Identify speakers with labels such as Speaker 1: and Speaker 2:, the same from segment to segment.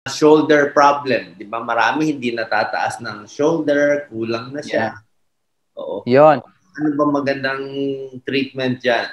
Speaker 1: Shoulder problem, di ba? Marami hindi natataas ng shoulder, kulang na siya.
Speaker 2: Yeah.
Speaker 1: Oo.
Speaker 2: Yon.
Speaker 1: Ano ba magandang treatment dyan?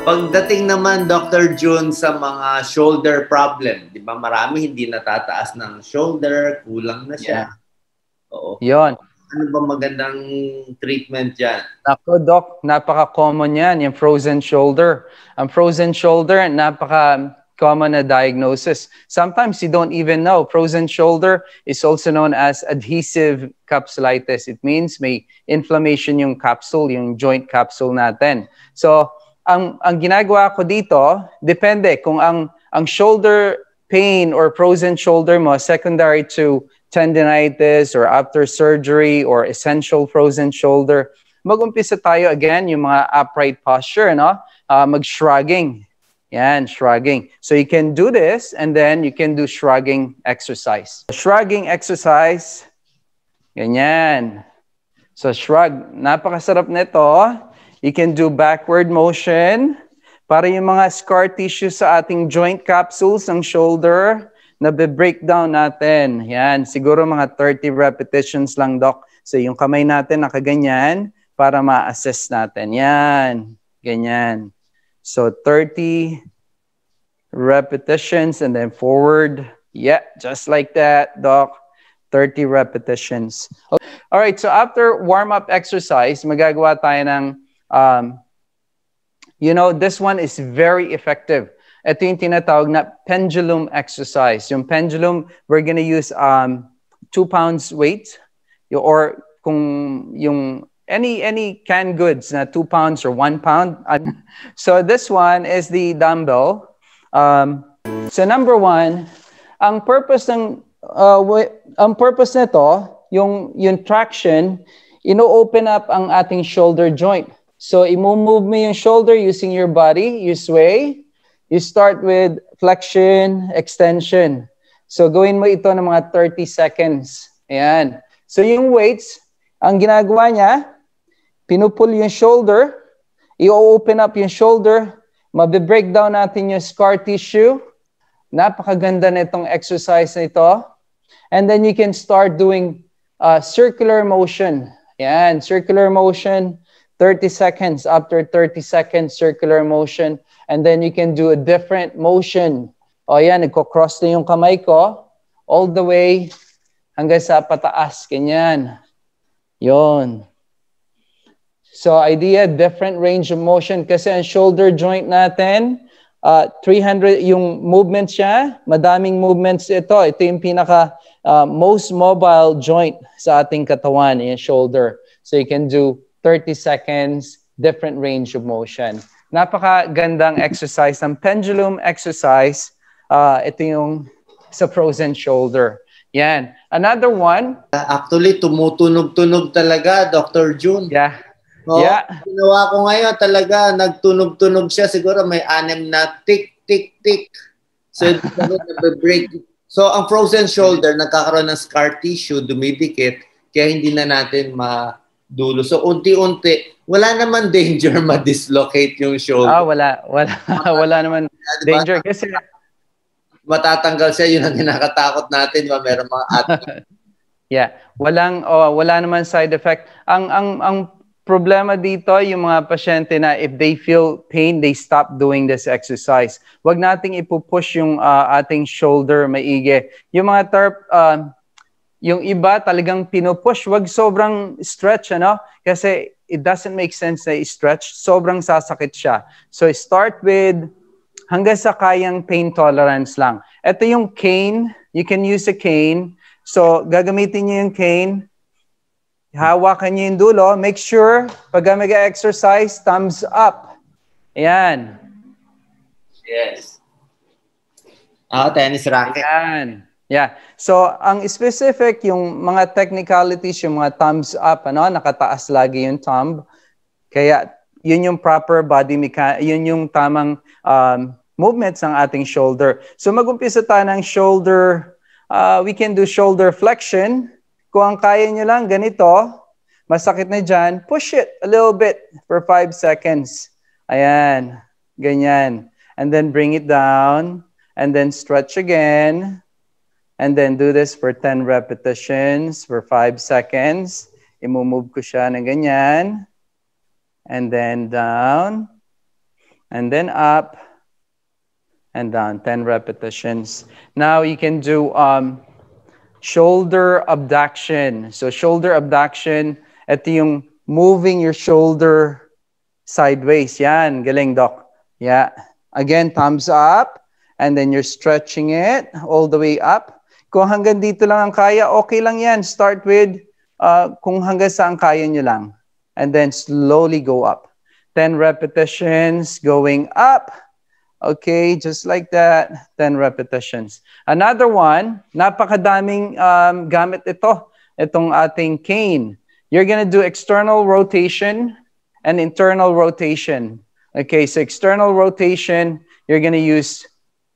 Speaker 1: Pagdating naman, Dr. June, sa mga shoulder problem, di ba? Marami hindi natataas ng shoulder, kulang na siya.
Speaker 2: Yeah.
Speaker 1: Oo.
Speaker 2: Yon.
Speaker 1: Ano ba magandang treatment dyan?
Speaker 2: Ako, Doc, napaka-common yan, yung frozen shoulder. Ang frozen shoulder, napaka-common na diagnosis. Sometimes you don't even know. Frozen shoulder is also known as adhesive capsulitis. It means may inflammation yung capsule, yung joint capsule natin. So, ang ginagawa ko dito, depende kung ang shoulder pain or frozen shoulder mo secondary to tendinitis or after surgery or essential frozen shoulder, mag-umpisa tayo again yung mga upright posture, no? Mag-shrugging. Yan, shrugging. So you can do this and then you can do shrugging exercise. Shrugging exercise, ganyan. So shrug, napakasarap nito. You can do backward motion para yung mga scar tissue sa ating joint capsules ng shoulder, na be-breakdown natin. Yan, siguro mga 30 repetitions lang, Doc. So yung kamay natin nakaganyan para ma-assess natin. Yan, ganyan. So 30 repetitions and then forward. Yeah, just like that, Doc. 30 repetitions. Okay. All right, so after warm-up exercise, magagawa tayo ng, this one is very effective. Ito yung tinatawag na pendulum exercise. Yung pendulum, we're gonna use 2 pounds weight or kung yung any canned goods na 2 pounds or 1 pound. So this one is the dumbbell. So number one, ang purpose nito, yung traction, ino-open up ang ating shoulder joint. So i-move mo yung shoulder using your body, you sway. You start with flexion, extension. So gawin mo ito ng mga 30 seconds. Ayan. So yung weights, ang ginagawa niya, pinupull yung shoulder, i-open up yung shoulder, mabe-breakdown natin yung scar tissue. Napakaganda nitong exercise na ito. And then you can start doing circular motion. Ayan, circular motion, 30 seconds. After 30 seconds, circular motion. And then you can do a different motion. O yan, nagko-cross na yung kamay ko all the way hanggang sa pataas. Ganyan. Yon. So idea, different range of motion. Kasi ang shoulder joint natin, 300 yung movement siya. Madaming movements ito. Ito yung pinaka most mobile joint sa ating katawan, yung shoulder. So you can do 30 seconds, different range of motion. Napakagandang exercise ng pendulum exercise. Ito yung sa frozen shoulder. Yan. Another one.
Speaker 1: Actually, tumutunog-tunog talaga, Dr. June.
Speaker 2: Yeah.
Speaker 1: No? Yeah. Ginawa ko ngayon talaga, nagtunog-tunog siya. Siguro may 6 na tick, tick, tick. So, break. So, ang frozen shoulder, nagkakaroon ng scar tissue, dumidikit, kaya hindi na natin madulo. So, unti-unti, wala naman danger ma-dislocate yung shoulder.
Speaker 2: Wala naman danger kasi
Speaker 1: matatanggal siya, yun ang kinakatakot natin, meron mga athlete.
Speaker 2: Yeah, wala naman side effect. Ang problema dito, yung mga pasyente na if they feel pain, they stop doing this exercise. Wag nating ipupush yung ating shoulder maigi. Yung mga yung iba talagang pinupush, wag sobrang stretch, Kasi it doesn't make sense na i-stretch. Sobrang sasakit siya. So start with hanggang sa kayang pain tolerance lang. Ito yung cane. You can use a cane. So gagamitin niyo yung cane. Hawakan niyo yung dulo. Make sure pag mag-exercise, thumbs up. Ayan.
Speaker 1: Yes. Tennis racket.
Speaker 2: Ayan. Yeah. So, ang specific, yung mga technicalities, yung mga thumbs up, nakataas lagi yung thumb. Kaya, yun yung proper body mechanics, yun yung tamang movements ng ating shoulder. So, mag-umpisa tayo ng shoulder. We can do shoulder flexion. Kung ang kaya nyo lang, ganito, masakit na dyan, push it a little bit for 5 seconds. Ayan, ganyan. And then bring it down, and then stretch again. And then do this for 10 repetitions for 5 seconds. I-move ko siya na ganyan. And then down. And then up. And down. 10 repetitions. Now you can do shoulder abduction. So shoulder abduction, ito yung moving your shoulder sideways. Yan. Galing, Doc. Yeah. Again, thumbs up. And then you're stretching it all the way up. Kung hanggang dito lang ang kaya, okay lang yan. Start with kung hanggang saan kaya nyo lang. And then slowly go up. 10 repetitions going up. Okay, just like that. 10 repetitions. Another one, napakadaming gamit ito. Itong ating cane. You're gonna do external rotation and internal rotation. Okay, so external rotation, you're gonna use,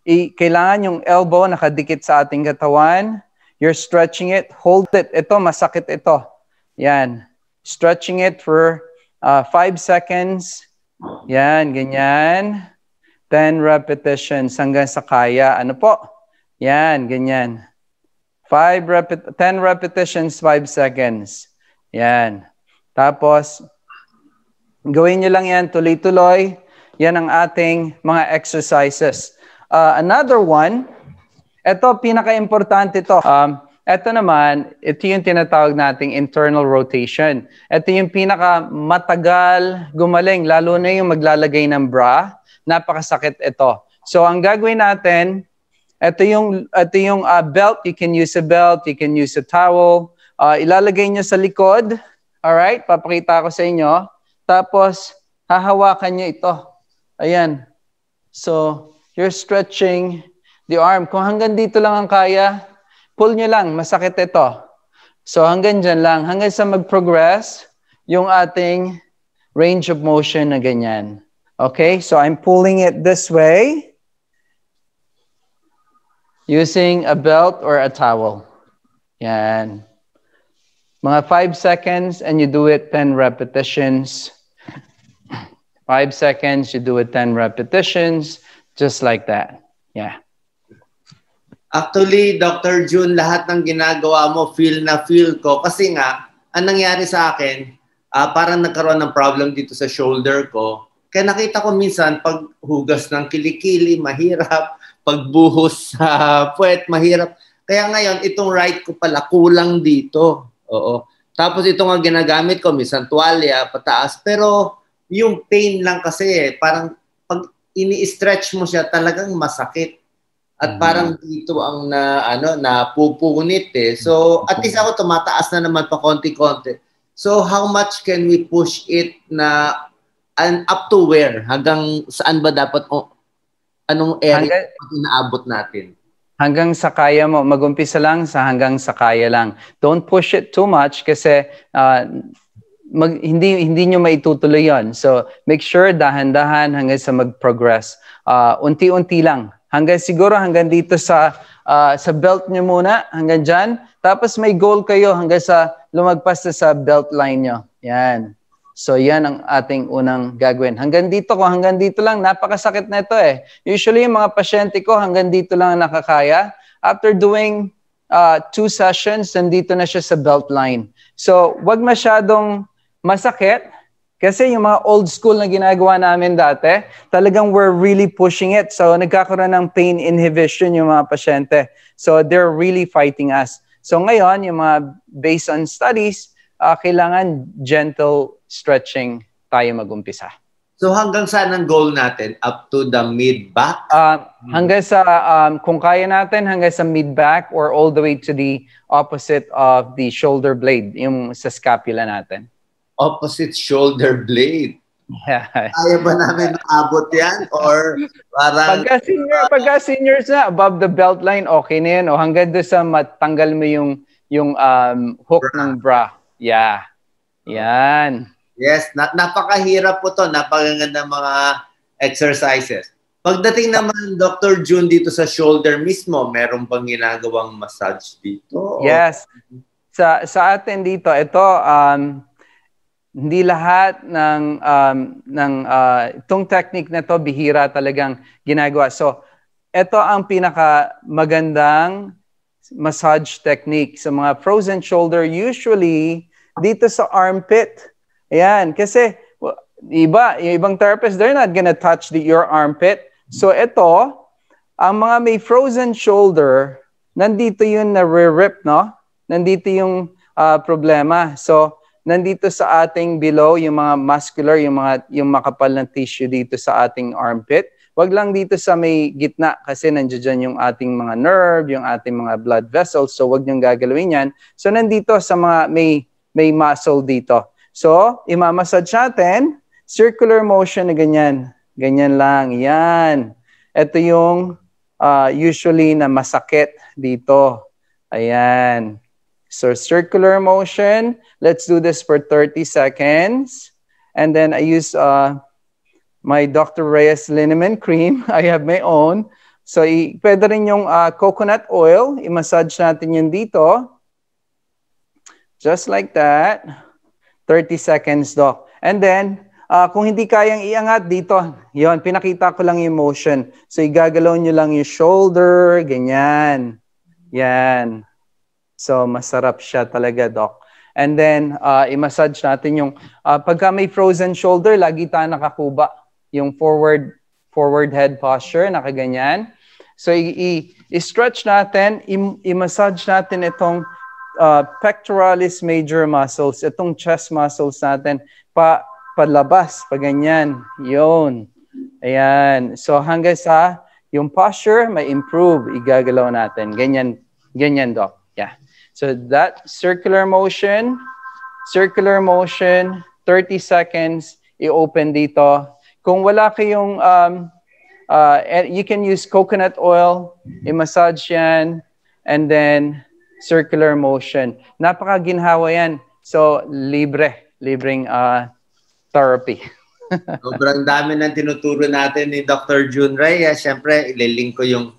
Speaker 2: kailangan yung elbow nakadikit sa ating katawan. You're stretching it. Hold it. Ito, masakit ito. Yan. Stretching it for 5 seconds. Yan, ganyan. 10 repetitions hanggang sa kaya. Ano po? Yan, ganyan. 10 repetitions, 5 seconds. Yan. Tapos, gawin nyo lang yan, tuloy-tuloy. Yan ang ating mga exercises. Another one, ito, pinaka-importante ito. Ito naman, ito yung tinatawag nating internal rotation. Ito yung pinaka-matagal gumaling, lalo na yung maglalagay ng bra. Napakasakit ito. So, ang gagawin natin, ito yung belt. You can use a belt, you can use a towel. Ilalagay nyo sa likod. Alright, papakita ko sa inyo. Tapos, hahawakan nyo ito. Ayan. So, you're stretching the arm. Kung hanggang dito lang ang kaya, pull nyo lang. Masakit ito. So, hanggang dyan lang. Hanggang sa mag-progress yung ating range of motion na ganyan. Okay? So, I'm pulling it this way using a belt or a towel. Yan. Mga 5 seconds and you do it 10 repetitions. 5 seconds, you do it 10 repetitions. Just like that. Yeah.
Speaker 1: Actually, Dr. June, lahat ng ginagawa mo, feel na feel ko. Kasi nga, ang nangyari sa akin, parang nagkaroon ng problem dito sa shoulder ko. Kaya nakita ko minsan, paghugas ng kilikili, mahirap. Pagbuhos sa puwet, mahirap. Kaya ngayon, itong right ko pala, kulang dito. Oo. Tapos ito nga ginagamit ko, minsan tuwalya, pataas. Pero yung pain lang kasi, parang pag ini-stretch mo siya, talagang masakit. At parang dito ang napupunit eh. So, at least ako tumataas na naman pa konti-konti. So, how much can we push it na up to where? Hanggang saan ba dapat, anong area inaabot natin?
Speaker 2: Hanggang sa kaya mo. Mag-umpisa lang sa hanggang sa kaya lang. Don't push it too much kasi hindi nyo maitutuloy yon. So, make sure dahan-dahan hanggang sa mag-progress. Unti-unti lang. Hanggang dito sa belt nyo muna, hanggang dyan. Tapos may goal kayo hanggang sa lumagpas na sa belt line nyo. Yan. So, yan ang ating unang gagawin. Hanggang dito lang, napakasakit na ito eh. Usually, yung mga pasyente ko, hanggang dito lang nakakaya. After doing 2 sessions, nandito na siya sa belt line. So, wag masyadong masakit. Kasi yung mga old school na ginagawa namin dati, talagang we're really pushing it. So, nagkakaroon ng pain inhibition yung mga pasyente. So, they're really fighting us. So, ngayon, yung mga based on studies, kailangan gentle stretching tayo mag-umpisa.
Speaker 1: So, hanggang saan ang goal natin? Up to the mid-back?
Speaker 2: Hanggang sa, kung kaya natin, hanggang sa mid-back or all the way to the opposite of the shoulder blade, yung sa scapula natin.
Speaker 1: Opposite shoulder blade.
Speaker 2: Yeah.
Speaker 1: Kaya ba namin maabot yan? Or parang...
Speaker 2: Pagka seniors na, above the belt line, okay na yan. O hanggang doon sa matanggal mo yung hook ng bra. Yeah. Yan.
Speaker 1: Yes, napakahirap po to. Napakaganda mga exercises. Pagdating naman, Dr. June, dito sa shoulder mismo, meron bang ginagawang massage dito?
Speaker 2: Yes. Sa atin dito, ito, hindi lahat itong technique na to bihira talagang ginagawa. So, ito ang pinaka magandang massage technique sa mga frozen shoulder, usually dito sa armpit. Ayan, kasi yung ibang therapist, they're not gonna touch your armpit. So ito, ang mga may frozen shoulder, nandito yun na rip, no? Nandito yung problema. So, nandito sa ating below, yung mga muscular, yung makapal na tissue dito sa ating armpit. Wag lang dito sa may gitna kasi nandiyan yung ating mga nerve, yung ating mga blood vessels. So, wag niyong gagalawin yan. So, nandito sa mga may muscle dito. So, imamassage natin, circular motion na ganyan. Ganyan lang. Yan. Ito yung usually na masakit dito. Ayan. So, circular motion. Let's do this for 30 seconds. And then I use my Dr. Reyes liniment cream. I have my own. So, pwede rin yung coconut oil. I-massage natin yun dito. Just like that. 30 seconds, Doc. And then, kung hindi kayang iangat dito, yun, pinakita ko lang yung motion. So, igagalaw nyo lang yung shoulder, ganyan. Yan. So, masarap siya talaga, Doc. And then, i-massage natin yung, pagka may frozen shoulder, lagi tayo nakakuba. Yung forward head posture, nakaganyan. So, i-stretch natin, i-massage natin itong pectoralis major muscles, itong chest muscles natin, palabas, pa ganyan. Yun. Ayan. So, hanggang sa yung posture, may improve, igagalaw natin. Ganyan, Doc. Yeah. So, that circular motion, 30 seconds, i-open dito. Kung wala kayong, you can use coconut oil, i-massage yan, and then circular motion. Napakaginhawa yan. So, libreng therapy.
Speaker 1: Sobrang dami ng tinuturo natin ni Dr. June Reyes. Siyempre, ililink ko yung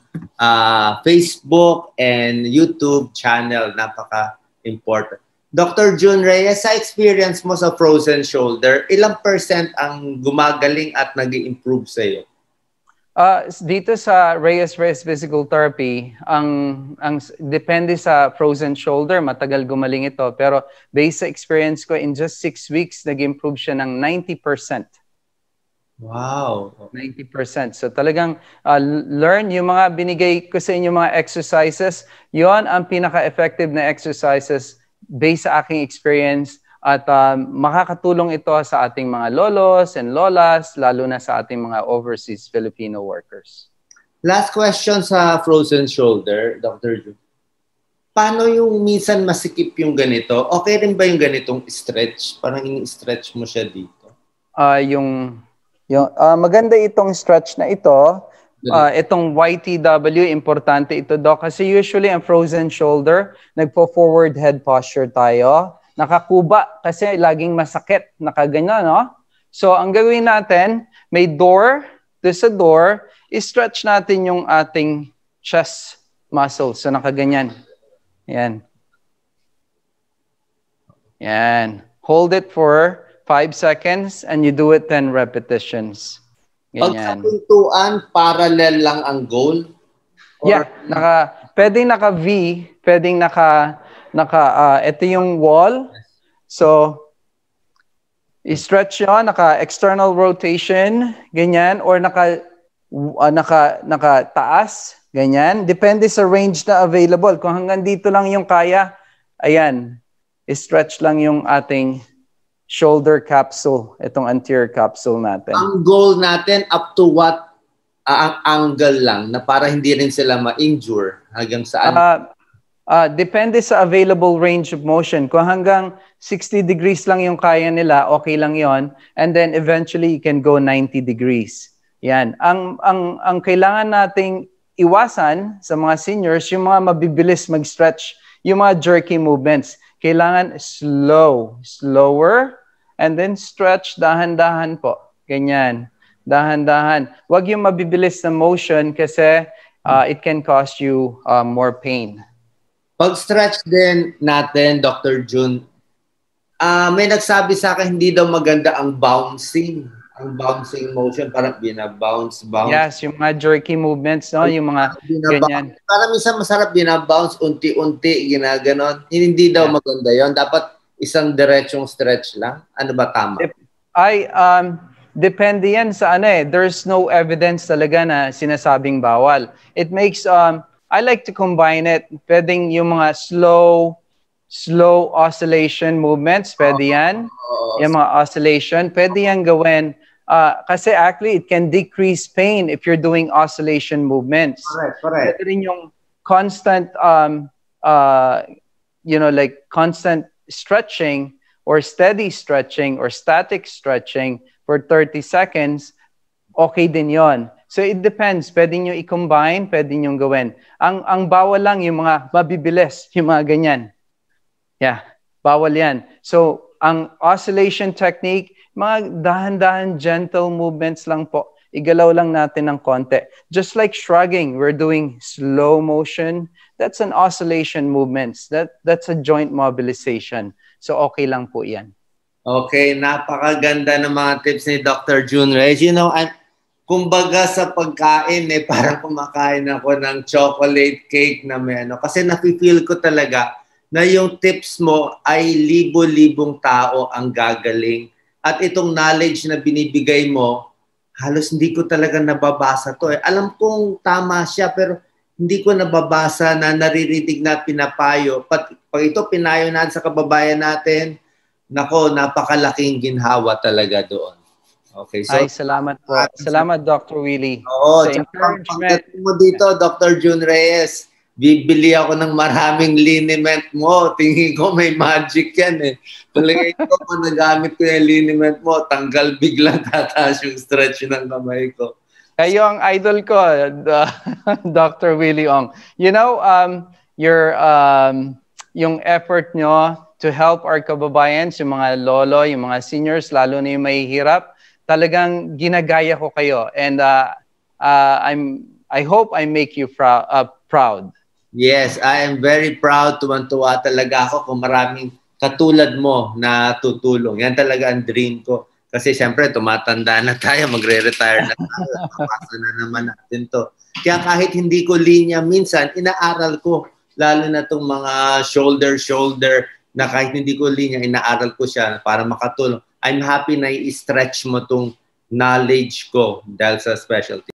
Speaker 1: Facebook and YouTube channel. Napaka-important. Dr. June Reyes, sa experience mo sa frozen shoulder, ilang % ang gumagaling at nag-i-improve sa'yo?
Speaker 2: Dito sa Reyes Physical Therapy, ang depende sa frozen shoulder, matagal gumaling ito. Pero based sa experience ko, in just 6 weeks, nag-improve siya ng 90%.
Speaker 1: Wow.
Speaker 2: 90%. So talagang learn yung mga binigay ko sa inyo mga exercises. Yon ang pinaka-effective na exercises based sa aking experience. At makakatulong ito sa ating mga lolos and lolas, lalo na sa ating mga overseas Filipino workers.
Speaker 1: Last question sa frozen shoulder, Dr. June. Paano yung minsan masikip yung ganito? Okay rin ba yung ganitong stretch? Parang in-stretch mo siya dito.
Speaker 2: Maganda itong stretch na ito. Itong YTW, importante ito, Doc. Kasi usually ang frozen shoulder, nagpo-forward head posture tayo. Nakakuba kasi laging masakit. Nakaganyan, no? So, ang gagawin natin, may door. There's a door. I-stretch natin yung ating chest muscles. So, nakaganyan. Yan. Yan. Hold it for 5 seconds and you do it 10 repetitions.
Speaker 1: Pag sa pintuan, parallel lang ang goal?
Speaker 2: Or... Yeah. Pwedeng naka-V, pwedeng ito yung wall. So, i-stretch yun, naka-external rotation, ganyan, or naka-taas, ganyan. Depende sa range na available. Kung hanggang dito lang yung kaya, ayan, i-stretch lang yung ating shoulder capsule, itong anterior capsule natin.
Speaker 1: Ang goal natin, up to what angle lang, na para hindi rin sila ma-injure hanggang saan?
Speaker 2: Depende sa available range of motion. Kung hanggang 60 degrees lang yung kaya nila, okay lang yon. And then eventually you can go 90 degrees. Yan. Ang kailangan nating iwasan sa mga seniors, yung mga mabibilis mag-stretch, yung mga jerky movements. Kailangan slower, and then stretch dahan-dahan po. Ganyan. Dahan-dahan. Huwag yung mabibilis na motion kasi it can cause you more pain.
Speaker 1: Pag-stretch din natin, Dr. June, May nagsabi sa akin hindi daw maganda ang bouncing. Ang bouncing motion, parang binabounce, bounce.
Speaker 2: Yes, yung mga jerky movements, no? Yung mga ganyan.
Speaker 1: Parang minsan masarap binabounce, unti-unti, ginaganon. Hindi daw maganda yon. Dapat isang diretsong stretch lang. Ano ba tama?
Speaker 2: Depende yan sa ano eh. There's no evidence talaga na sinasabing bawal. It makes, I like to combine it. Pwedeng yung mga slow oscillation movements, pwede yan. Yung mga oscillation, pwede yan gawin. Kasi actually, it can decrease pain if you're doing oscillation movements.
Speaker 1: Correct.
Speaker 2: Pwede rin yung constant, like constant stretching or steady stretching or static stretching for 30 seconds, okay din yon. So it depends. Pwede nyo i-combine, pwede nyo gawin. Ang bawal lang yung mga mabibilis, yung mga ganyan. Yeah, bawal yan. So ang oscillation technique, mga dahan-dahan gentle movements lang po. Igalaw lang natin ng konti. Just like shrugging, we're doing slow motion. That's an oscillation movements. That's a joint mobilization. So okay lang po yan.
Speaker 1: Okay, napakaganda ng mga tips ni Dr. June Reyes. You know, kumbaga sa pagkain, parang kumakain ako ng chocolate cake na may ano. Kasi nafe-feel ko talaga na yung tips mo ay libo-libong tao ang gagaling. At itong knowledge na binibigay mo, halos hindi ko talaga nababasa to. Alam kong tama siya, pero hindi ko nababasa na naririnig na pinapayo. Pag ito pinayo natin sa kababayan natin, nako, napakalaking ginhawa talaga doon. Okay, so
Speaker 2: ay, salamat po. Salamat, Dr. Willie.
Speaker 1: Oo, encouragement mo dito, Dr. June Reyes. Bibili ako ng maraming liniment mo. Tingin ko may magic yan eh. Talaga ito, kung nagamit ko yung liniment mo, tanggal biglang tataas yung stretch ng kamay ko.
Speaker 2: Kayo ang idol ko, Dr. Willie Ong. You know, yung effort nyo to help our kababayans, yung mga lolo, yung mga seniors, lalo na yung mahihirap, talagang ginagaya ko kayo. And I hope I make you proud.
Speaker 1: Yes, I am very proud. Tuwan-tuwa talaga ako kung maraming katulad mo na tutulong. Yan talaga ang dream ko. Kasi siyempre, tumatanda na tayo, magre-retire na tayo. Kapasa na naman natin to. Kaya kahit hindi ko linya minsan, inaaral ko. Lalo na itong mga shoulder, na kahit hindi ko linya, inaaral ko siya para makatulong. I'm happy na i-stretch mo itong knowledge ko dahil sa specialty.